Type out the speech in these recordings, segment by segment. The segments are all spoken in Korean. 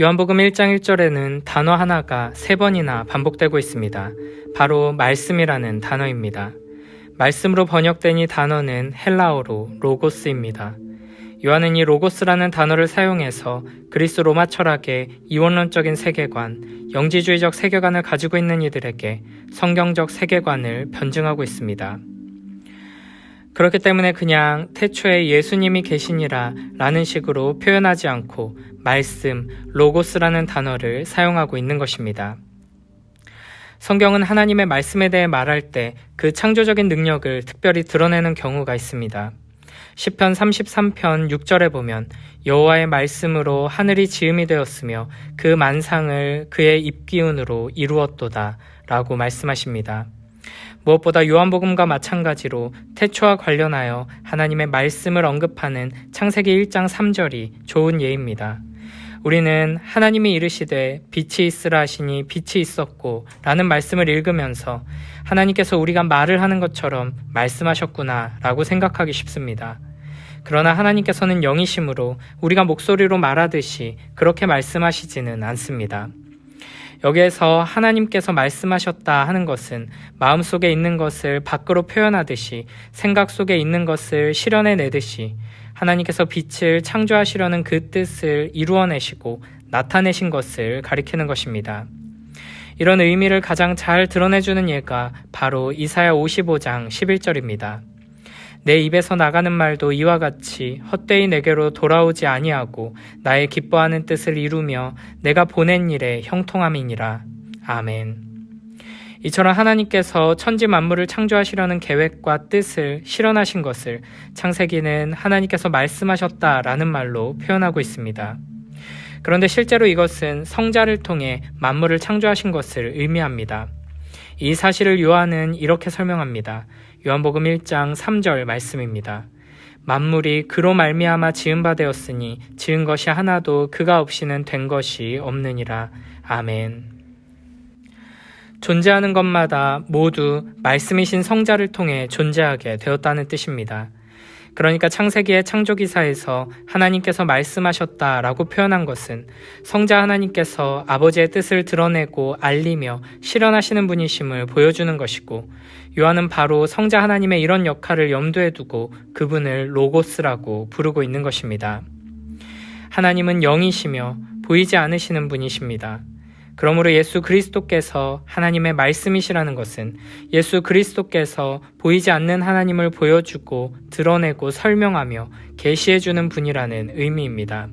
요한복음 1장 1절에는 단어 하나가 3번이나 반복되고 있습니다. 바로 말씀이라는 단어입니다. 말씀으로 번역된 이 단어는 헬라어로 로고스입니다. 요한은 이 로고스라는 단어를 사용해서 그리스 로마 철학의 이원론적인 세계관, 영지주의적 세계관을 가지고 있는 이들에게 성경적 세계관을 변증하고 있습니다. 그렇기 때문에 그냥 태초에 예수님이 계시니라 라는 식으로 표현하지 않고 말씀, 로고스라는 단어를 사용하고 있는 것입니다. 성경은 하나님의 말씀에 대해 말할 때 그 창조적인 능력을 특별히 드러내는 경우가 있습니다. 시편 33편 6절에 보면 여호와의 말씀으로 하늘이 지음이 되었으며 그 만상을 그의 입기운으로 이루었도다 라고 말씀하십니다. 무엇보다 요한복음과 마찬가지로 태초와 관련하여 하나님의 말씀을 언급하는 창세기 1장 3절이 좋은 예입니다. 우리는 하나님이 이르시되 빛이 있으라 하시니 빛이 있었고 라는 말씀을 읽으면서 하나님께서 우리가 말을 하는 것처럼 말씀하셨구나 라고 생각하기 쉽습니다. 그러나 하나님께서는 영이심으로 우리가 목소리로 말하듯이 그렇게 말씀하시지는 않습니다. 여기에서 하나님께서 말씀하셨다 하는 것은 마음속에 있는 것을 밖으로 표현하듯이 생각 속에 있는 것을 실현해내듯이 하나님께서 빛을 창조하시려는 그 뜻을 이루어내시고 나타내신 것을 가리키는 것입니다. 이런 의미를 가장 잘 드러내주는 예가 바로 이사야 55장 11절입니다. 내 입에서 나가는 말도 이와 같이 헛되이 내게로 돌아오지 아니하고 나의 기뻐하는 뜻을 이루며 내가 보낸 일에 형통함이니라. 아멘. 이처럼 하나님께서 천지 만물을 창조하시려는 계획과 뜻을 실현하신 것을 창세기는 하나님께서 말씀하셨다라는 말로 표현하고 있습니다. 그런데 실제로 이것은 성자를 통해 만물을 창조하신 것을 의미합니다. 이 사실을 요한은 이렇게 설명합니다. 요한복음 1장 3절 말씀입니다. 만물이 그로 말미암아 지은 바 되었으니 지은 것이 하나도 그가 없이는 된 것이 없느니라. 아멘. 존재하는 것마다 모두 말씀이신 성자를 통해 존재하게 되었다는 뜻입니다. 그러니까 창세기의 창조기사에서 하나님께서 말씀하셨다라고 표현한 것은 성자 하나님께서 아버지의 뜻을 드러내고 알리며 실현하시는 분이심을 보여주는 것이고, 요한은 바로 성자 하나님의 이런 역할을 염두에 두고 그분을 로고스라고 부르고 있는 것입니다. 하나님은 영이시며 보이지 않으시는 분이십니다. 그러므로 예수 그리스도께서 하나님의 말씀이시라는 것은 예수 그리스도께서 보이지 않는 하나님을 보여주고 드러내고 설명하며 계시해주는 분이라는 의미입니다.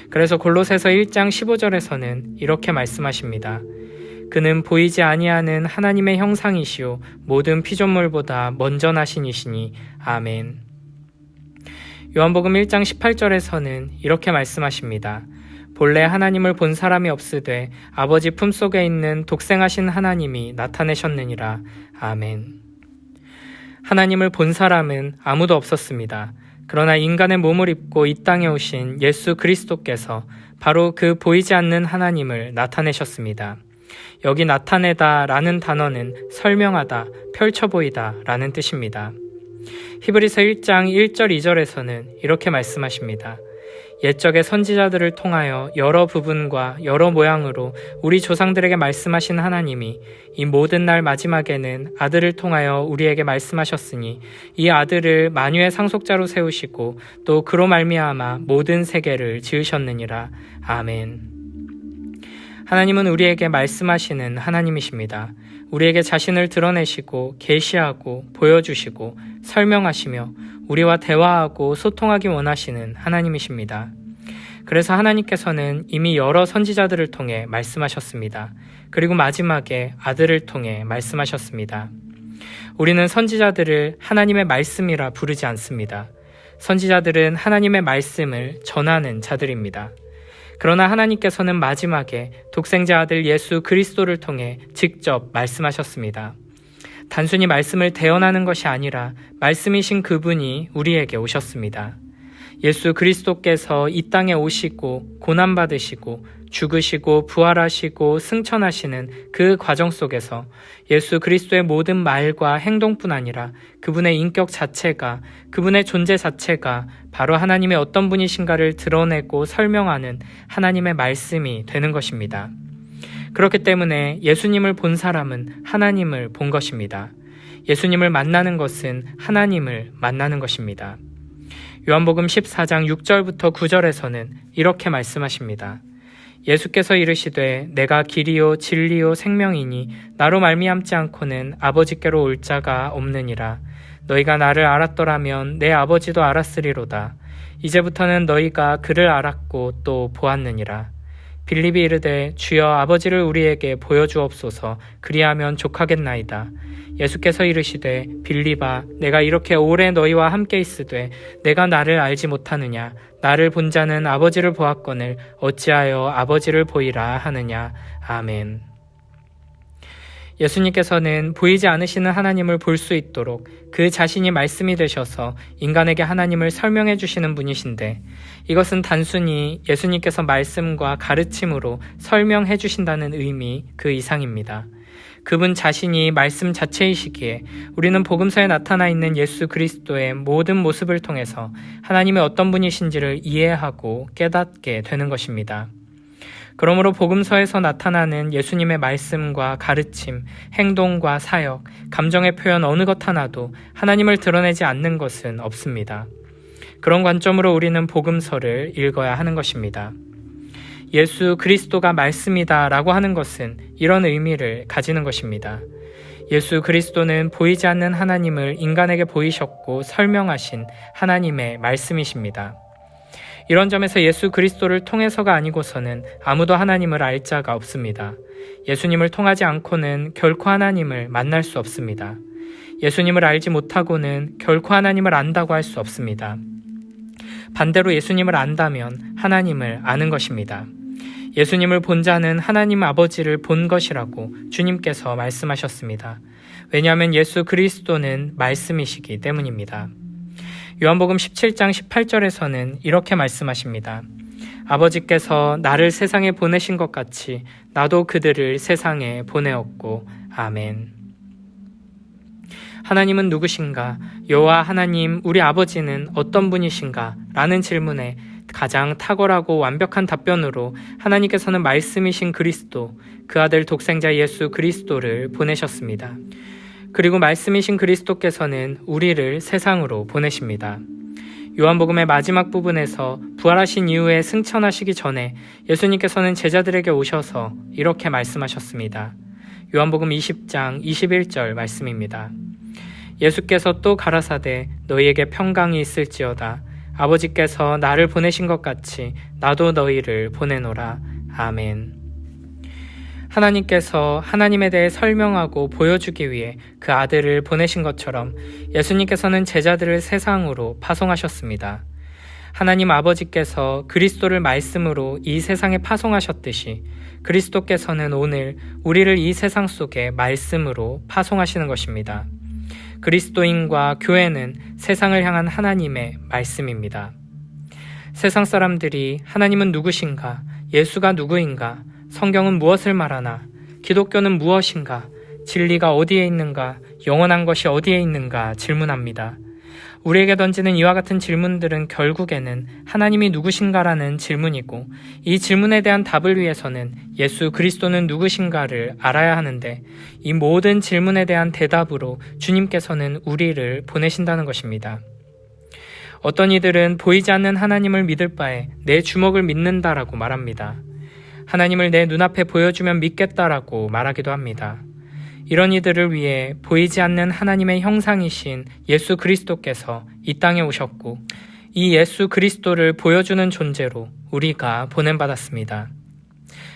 그래서 골로새서 1장 15절에서는 이렇게 말씀하십니다. 그는 보이지 아니하는 하나님의 형상이시요 모든 피조물보다 먼저 나신 이시니 아멘. 요한복음 1장 18절에서는 이렇게 말씀하십니다. 본래 하나님을 본 사람이 없으되 아버지 품속에 있는 독생하신 하나님이 나타내셨느니라. 아멘. 하나님을 본 사람은 아무도 없었습니다. 그러나 인간의 몸을 입고 이 땅에 오신 예수 그리스도께서 바로 그 보이지 않는 하나님을 나타내셨습니다. 여기 나타내다 라는 단어는 설명하다, 펼쳐 보이다 라는 뜻입니다. 히브리서 1장 1절 2절에서는 이렇게 말씀하십니다. 옛적의 선지자들을 통하여 여러 부분과 여러 모양으로 우리 조상들에게 말씀하신 하나님이 이 모든 날 마지막에는 아들을 통하여 우리에게 말씀하셨으니 이 아들을 만유의 상속자로 세우시고 또 그로 말미암아 모든 세계를 지으셨느니라. 아멘. 하나님은 우리에게 말씀하시는 하나님이십니다. 우리에게 자신을 드러내시고 계시하고 보여주시고 설명하시며 우리와 대화하고 소통하기 원하시는 하나님이십니다. 그래서 하나님께서는 이미 여러 선지자들을 통해 말씀하셨습니다. 그리고 마지막에 아들을 통해 말씀하셨습니다. 우리는 선지자들을 하나님의 말씀이라 부르지 않습니다. 선지자들은 하나님의 말씀을 전하는 자들입니다. 그러나 하나님께서는 마지막에 독생자 아들 예수 그리스도를 통해 직접 말씀하셨습니다. 단순히 말씀을 대언하는 것이 아니라 말씀이신 그분이 우리에게 오셨습니다. 예수 그리스도께서 이 땅에 오시고 고난받으시고 죽으시고 부활하시고 승천하시는 그 과정 속에서 예수 그리스도의 모든 말과 행동뿐 아니라 그분의 인격 자체가, 그분의 존재 자체가 바로 하나님의 어떤 분이신가를 드러내고 설명하는 하나님의 말씀이 되는 것입니다. 그렇기 때문에 예수님을 본 사람은 하나님을 본 것입니다. 예수님을 만나는 것은 하나님을 만나는 것입니다. 요한복음 14장 6절부터 9절에서는 이렇게 말씀하십니다. 예수께서 이르시되 내가 길이요 진리요 생명이니 나로 말미암지 않고는 아버지께로 올 자가 없느니라. 너희가 나를 알았더라면 내 아버지도 알았으리로다. 이제부터는 너희가 그를 알았고 또 보았느니라. 빌립이 이르되 주여 아버지를 우리에게 보여주옵소서. 그리하면 족하겠나이다. 예수께서 이르시되 빌립아 내가 이렇게 오래 너희와 함께 있으되 내가 나를 알지 못하느냐. 나를 본 자는 아버지를 보았거늘 어찌하여 아버지를 보이라 하느냐. 아멘. 예수님께서는 보이지 않으시는 하나님을 볼 수 있도록 그 자신이 말씀이 되셔서 인간에게 하나님을 설명해 주시는 분이신데, 이것은 단순히 예수님께서 말씀과 가르침으로 설명해 주신다는 의미 그 이상입니다. 그분 자신이 말씀 자체이시기에 우리는 복음서에 나타나 있는 예수 그리스도의 모든 모습을 통해서 하나님의 어떤 분이신지를 이해하고 깨닫게 되는 것입니다. 그러므로 복음서에서 나타나는 예수님의 말씀과 가르침, 행동과 사역, 감정의 표현 어느 것 하나도 하나님을 드러내지 않는 것은 없습니다. 그런 관점으로 우리는 복음서를 읽어야 하는 것입니다. 예수 그리스도가 말씀이다 라고 하는 것은 이런 의미를 가지는 것입니다. 예수 그리스도는 보이지 않는 하나님을 인간에게 보이셨고 설명하신 하나님의 말씀이십니다. 이런 점에서 예수 그리스도를 통해서가 아니고서는 아무도 하나님을 알 자가 없습니다. 예수님을 통하지 않고는 결코 하나님을 만날 수 없습니다. 예수님을 알지 못하고는 결코 하나님을 안다고 할 수 없습니다. 반대로 예수님을 안다면 하나님을 아는 것입니다. 예수님을 본 자는 하나님 아버지를 본 것이라고 주님께서 말씀하셨습니다. 왜냐하면 예수 그리스도는 말씀이시기 때문입니다. 요한복음 17장 18절에서는 이렇게 말씀하십니다. 아버지께서 나를 세상에 보내신 것 같이 나도 그들을 세상에 보내었고. 아멘. 하나님은 누구신가? 여호와 하나님, 우리 아버지는 어떤 분이신가? 라는 질문에 가장 탁월하고 완벽한 답변으로 하나님께서는 말씀이신 그리스도, 그 아들 독생자 예수 그리스도를 보내셨습니다. 그리고 말씀이신 그리스도께서는 우리를 세상으로 보내십니다. 요한복음의 마지막 부분에서 부활하신 이후에 승천하시기 전에 예수님께서는 제자들에게 오셔서 이렇게 말씀하셨습니다. 요한복음 20장 21절 말씀입니다. 예수께서 또 가라사대 너희에게 평강이 있을지어다. 아버지께서 나를 보내신 것 같이 나도 너희를 보내노라. 아멘. 하나님께서 하나님에 대해 설명하고 보여주기 위해 그 아들을 보내신 것처럼 예수님께서는 제자들을 세상으로 파송하셨습니다. 하나님 아버지께서 그리스도를 말씀으로 이 세상에 파송하셨듯이 그리스도께서는 오늘 우리를 이 세상 속에 말씀으로 파송하시는 것입니다. 그리스도인과 교회는 세상을 향한 하나님의 말씀입니다. 세상 사람들이 하나님은 누구신가? 예수가 누구인가? 성경은 무엇을 말하나? 기독교는 무엇인가? 진리가 어디에 있는가? 영원한 것이 어디에 있는가? 질문합니다. 우리에게 던지는 이와 같은 질문들은 결국에는 하나님이 누구신가라는 질문이고, 이 질문에 대한 답을 위해서는 예수 그리스도는 누구신가를 알아야 하는데, 이 모든 질문에 대한 대답으로 주님께서는 우리를 보내신다는 것입니다. 어떤 이들은 보이지 않는 하나님을 믿을 바에 내 주먹을 믿는다라고 말합니다. 하나님을 내 눈앞에 보여주면 믿겠다라고 말하기도 합니다. 이런 이들을 위해 보이지 않는 하나님의 형상이신 예수 그리스도께서 이 땅에 오셨고, 이 예수 그리스도를 보여주는 존재로 우리가 보냄받았습니다.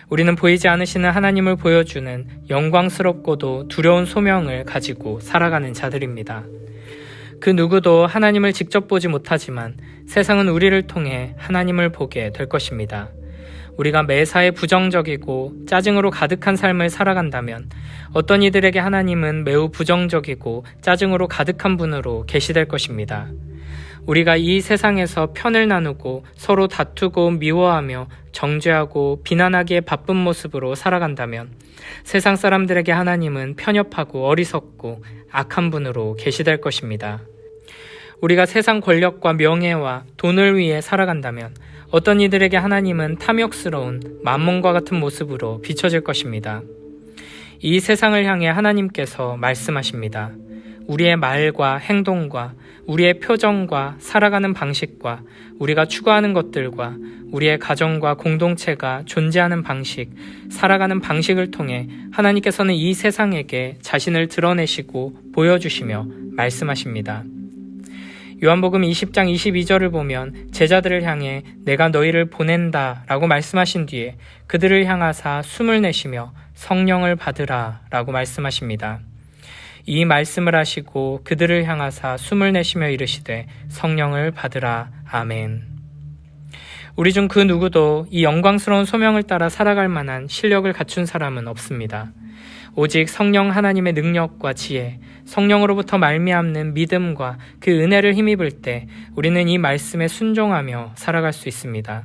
우리는 보이지 않으시는 하나님을 보여주는 영광스럽고도 두려운 소명을 가지고 살아가는 자들입니다. 그 누구도 하나님을 직접 보지 못하지만 세상은 우리를 통해 하나님을 보게 될 것입니다. 우리가 매사에 부정적이고 짜증으로 가득한 삶을 살아간다면 어떤 이들에게 하나님은 매우 부정적이고 짜증으로 가득한 분으로 계시될 것입니다. 우리가 이 세상에서 편을 나누고 서로 다투고 미워하며 정죄하고 비난하기에 바쁜 모습으로 살아간다면 세상 사람들에게 하나님은 편협하고 어리석고 악한 분으로 계시될 것입니다. 우리가 세상 권력과 명예와 돈을 위해 살아간다면 어떤 이들에게 하나님은 탐욕스러운 만몬과 같은 모습으로 비춰질 것입니다. 이 세상을 향해 하나님께서 말씀하십니다. 우리의 말과 행동과 우리의 표정과 살아가는 방식과 우리가 추구하는 것들과 우리의 가정과 공동체가 존재하는 방식, 살아가는 방식을 통해 하나님께서는 이 세상에게 자신을 드러내시고 보여주시며 말씀하십니다. 요한복음 20장 22절을 보면 제자들을 향해 내가 너희를 보낸다 라고 말씀하신 뒤에 그들을 향하사 숨을 내쉬며 성령을 받으라 라고 말씀하십니다. 이 말씀을 하시고 그들을 향하사 숨을 내쉬며 이르시되 성령을 받으라. 아멘. 우리 중 그 누구도 이 영광스러운 소명을 따라 살아갈 만한 실력을 갖춘 사람은 없습니다. 오직 성령 하나님의 능력과 지혜, 성령으로부터 말미암는 믿음과 그 은혜를 힘입을 때 우리는 이 말씀에 순종하며 살아갈 수 있습니다.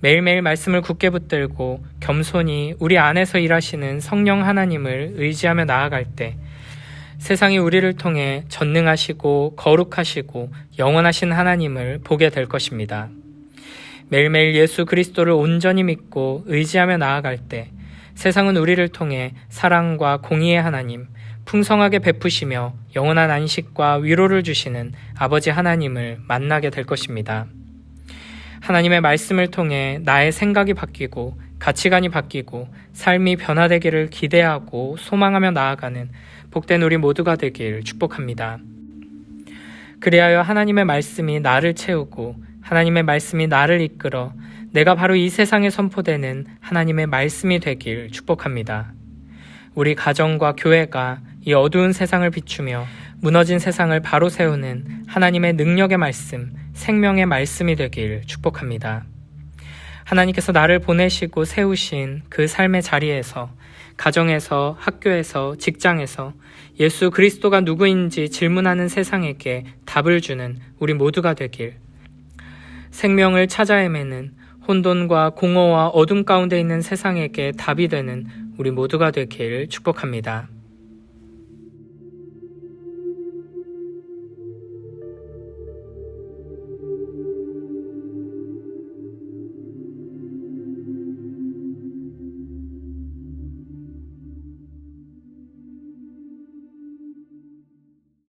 매일매일 말씀을 굳게 붙들고 겸손히 우리 안에서 일하시는 성령 하나님을 의지하며 나아갈 때 세상이 우리를 통해 전능하시고 거룩하시고 영원하신 하나님을 보게 될 것입니다. 매일매일 예수 그리스도를 온전히 믿고 의지하며 나아갈 때 세상은 우리를 통해 사랑과 공의의 하나님, 풍성하게 베푸시며 영원한 안식과 위로를 주시는 아버지 하나님을 만나게 될 것입니다. 하나님의 말씀을 통해 나의 생각이 바뀌고 가치관이 바뀌고 삶이 변화되기를 기대하고 소망하며 나아가는 복된 우리 모두가 되길 축복합니다. 그리하여 하나님의 말씀이 나를 채우고 하나님의 말씀이 나를 이끌어 내가 바로 이 세상에 선포되는 하나님의 말씀이 되길 축복합니다. 우리 가정과 교회가 이 어두운 세상을 비추며 무너진 세상을 바로 세우는 하나님의 능력의 말씀, 생명의 말씀이 되길 축복합니다. 하나님께서 나를 보내시고 세우신 그 삶의 자리에서, 가정에서, 학교에서, 직장에서 예수 그리스도가 누구인지 질문하는 세상에게 답을 주는 우리 모두가 되길, 생명을 찾아 헤매는 혼돈과 공허와 어둠 가운데 있는 세상에게 답이 되는 우리 모두가 되길 축복합니다.